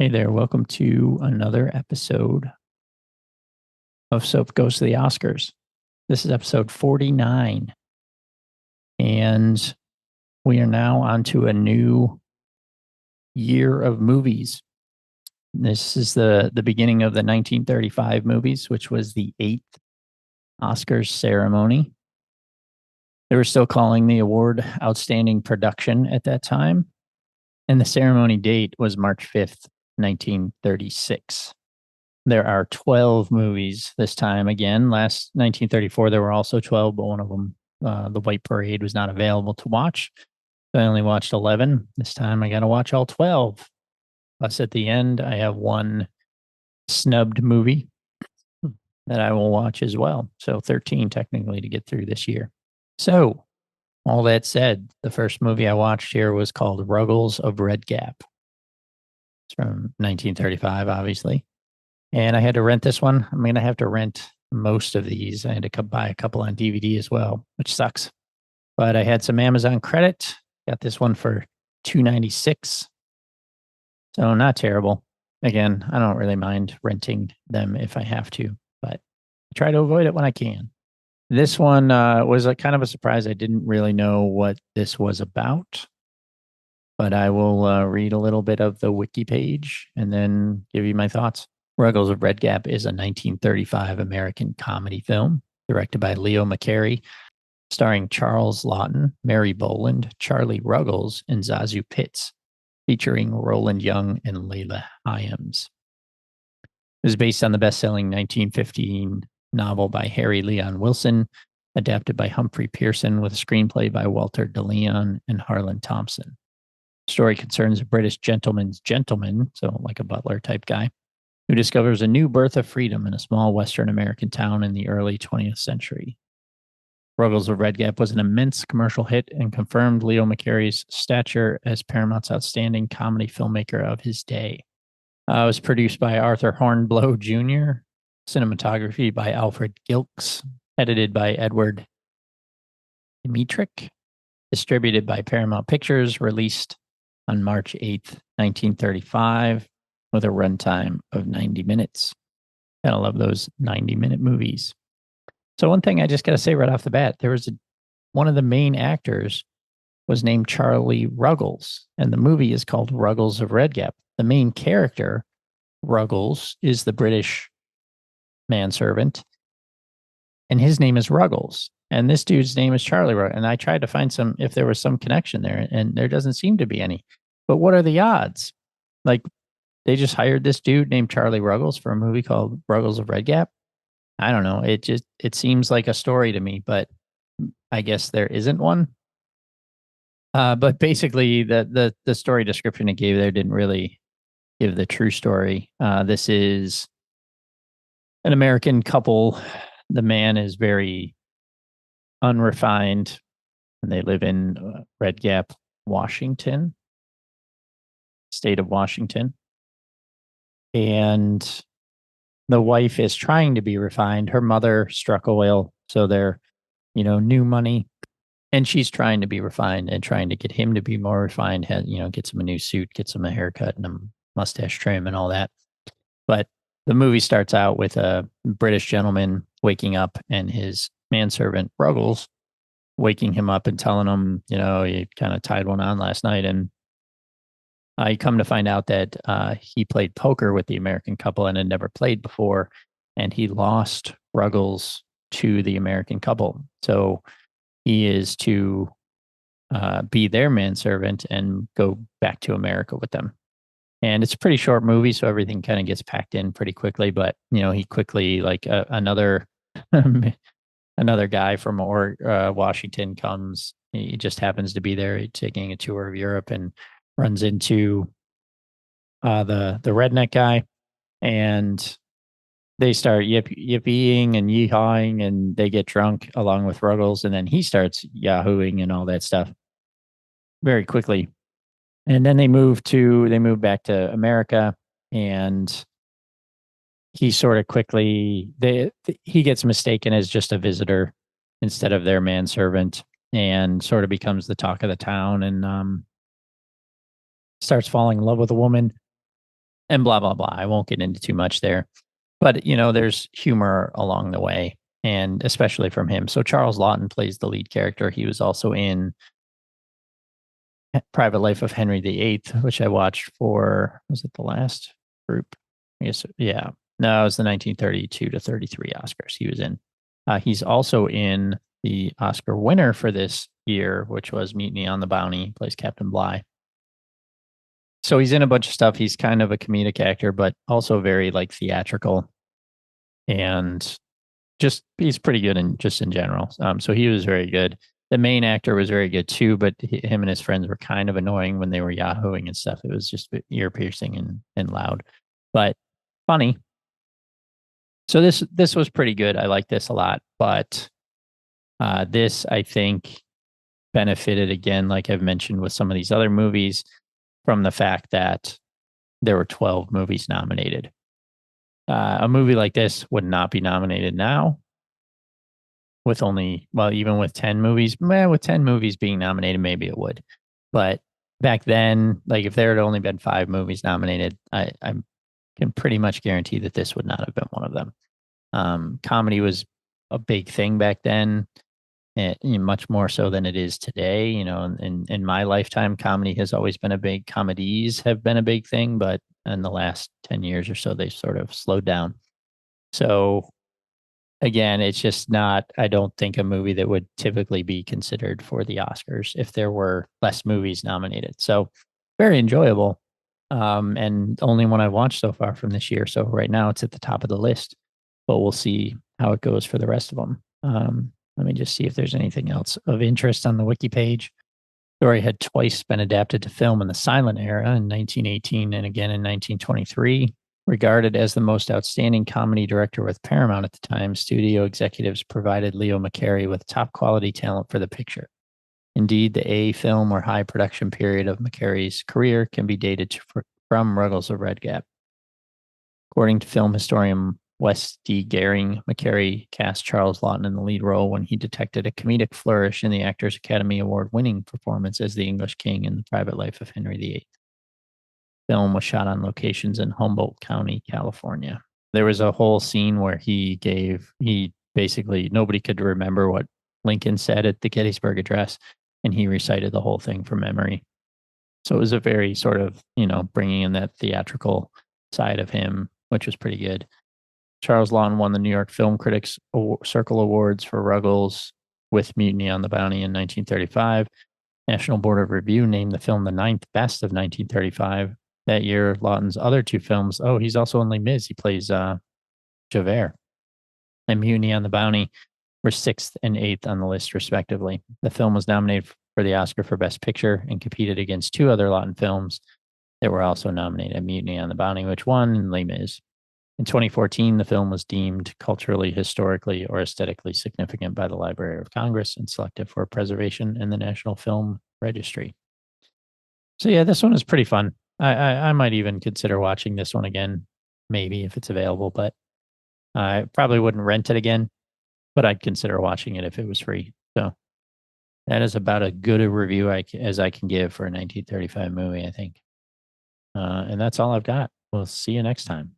Hey there, welcome to another episode of Soap Goes to the Oscars. This is episode 49, and we are now on to a new year of movies. This is the beginning of the 1935 movies, which was the 8th Oscars ceremony. They were still calling the award Outstanding Production at that time, and the ceremony date was March 5th, 1936. There are 12 movies this time again. Last 1934, there were also 12, but one of them, The White Parade, was not available to watch. So I only watched 11. This time I got to watch all 12. Plus, at the end, I have one snubbed movie that I will watch as well. So 13 technically to get through this year. So, all that said, the first movie I watched here was called Ruggles of Red Gap. It's from 1935, obviously. And I had to rent this one. I'm going to have to rent most of these. I had to buy a couple on DVD as well, which sucks. But I had some Amazon credit. Got this one for $2.96. So not terrible. Again, I don't really mind renting them if I have to, but I try to avoid it when I can. This one was a kind of a surprise. I didn't really know what this was about, but I will read a little bit of the wiki page and then give you my thoughts. Ruggles of Red Gap is a 1935 American comedy film directed by Leo McCarey, starring Charles Laughton, Mary Boland, Charlie Ruggles, and Zazu Pitts, featuring Roland Young and Layla Hyams. It was based on the best-selling 1915 novel by Harry Leon Wilson, adapted by Humphrey Pearson, with a screenplay by Walter de Leon and Harlan Thompson. The story concerns a British gentleman's gentleman, so like a butler type guy, who discovers a new birth of freedom in a small Western American town in the early 20th century. Ruggles of Red Gap was an immense commercial hit and confirmed Leo McCarey's stature as Paramount's outstanding comedy filmmaker of his day. It was produced by Arthur Hornblow Jr., cinematography by Alfred Gilks, edited by Edward Dmytryk, distributed by Paramount Pictures, released on March 8th, 1935. With a runtime of 90 minutes. Gotta love those 90-minute movies. So one thing I just gotta say right off the bat, there was one of the main actors was named Charlie Ruggles, and the movie is called Ruggles of Red Gap. The main character, Ruggles, is the British manservant, and his name is Ruggles. And this dude's name is Charlie Ruggles. And I tried to find if there was some connection there, and there doesn't seem to be any. But what are the odds? Like, they just hired this dude named Charlie Ruggles for a movie called Ruggles of Red Gap. I don't know. It seems like a story to me, but I guess there isn't one. But basically, the story description it gave there didn't really give the true story. This is an American couple. The man is very unrefined, and they live in Red Gap, Washington, state of Washington. And the wife is trying to be refined. Her mother struck oil, so they're, new money. And she's trying to be refined and trying to get him to be more refined, gets him a new suit, gets him a haircut and a mustache trim and all that. But the movie starts out with a British gentleman waking up and his manservant, Ruggles, waking him up and telling him, he kind of tied one on last night. And I come to find out that he played poker with the American couple and had never played before, and he lost Ruggles to the American couple. So he is to be their manservant and go back to America with them. And it's a pretty short movie, so everything kind of gets packed in pretty quickly. But he quickly, like another another guy from Washington comes. He just happens to be there, taking a tour of Europe, and runs into the redneck guy, and they start yipping and yeehawing, and they get drunk along with Ruggles, and then he starts yahooing and all that stuff very quickly. And then they move back to America, and he sort of quickly he gets mistaken as just a visitor instead of their manservant, and sort of becomes the talk of the town, and starts falling in love with a woman. and blah, blah, blah. I won't get into too much there. But, there's humor along the way, and especially from him. So Charles Lawton plays the lead character. He was also in Private Life of Henry VIII, which I watched for, was it the last group? I guess, yeah. No, it was the 1932 to 33 Oscars he was in. He's also in the Oscar winner for this year, which was Mutiny on the Bounty. He plays Captain Bligh. So he's in a bunch of stuff. He's kind of a comedic actor, but also very like theatrical, and just he's pretty good in general. So he was very good. The main actor was very good too, but him and his friends were kind of annoying when they were yahooing and stuff. It was just ear piercing and loud, but funny. So this was pretty good. I like this a lot, but this I think benefited again, like I've mentioned with some of these other movies, from the fact that there were 12 movies nominated. A movie like this would not be nominated now with only, well, even with 10 movies, with 10 movies being nominated, maybe it would. But back then, like if there had only been 5 movies nominated, I can pretty much guarantee that this would not have been one of them. Comedy was a big thing back then, and much more so than it is today. In my lifetime, comedy has always been comedies have been a big thing, but in the last 10 years or so, they sort of slowed down. So again, it's just not, I don't think, a movie that would typically be considered for the Oscars if there were less movies nominated. So very enjoyable. And only one I've watched so far from this year. So right now it's at the top of the list, but we'll see how it goes for the rest of them. Let me just see if there's anything else of interest on the wiki page. The story had twice been adapted to film in the silent era in 1918 and again in 1923. Regarded as the most outstanding comedy director with Paramount at the time, studio executives provided Leo McCarey with top quality talent for the picture. Indeed, the A film or high production period of McCarey's career can be dated from Ruggles of Red Gap. According to film historian Wes D. Gehring, McCarey cast Charles Lawton in the lead role when he detected a comedic flourish in the Actors Academy Award-winning performance as the English King in The Private Life of Henry VIII. Film was shot on locations in Humboldt County, California. There was a whole scene where he basically, nobody could remember what Lincoln said at the Gettysburg Address, and he recited the whole thing from memory. So it was a very sort of, bringing in that theatrical side of him, which was pretty good. Charles Lawton won the New York Film Critics Circle Awards for Ruggles with Mutiny on the Bounty in 1935. National Board of Review named the film the 9th best of 1935. That year, Lawton's other 2 films, he's also in Les Mis. He plays Javert. And Mutiny on the Bounty were 6th and 8th on the list, respectively. The film was nominated for the Oscar for Best Picture and competed against 2 other Lawton films that were also nominated: Mutiny on the Bounty, which won, and Les Mis. In 2014, the film was deemed culturally, historically, or aesthetically significant by the Library of Congress and selected for preservation in the National Film Registry. So yeah, this one is pretty fun. I might even consider watching this one again, maybe if it's available, but I probably wouldn't rent it again, but I'd consider watching it if it was free. So that is about as good a review as I can give for a 1935 movie, I think. And that's all I've got. We'll see you next time.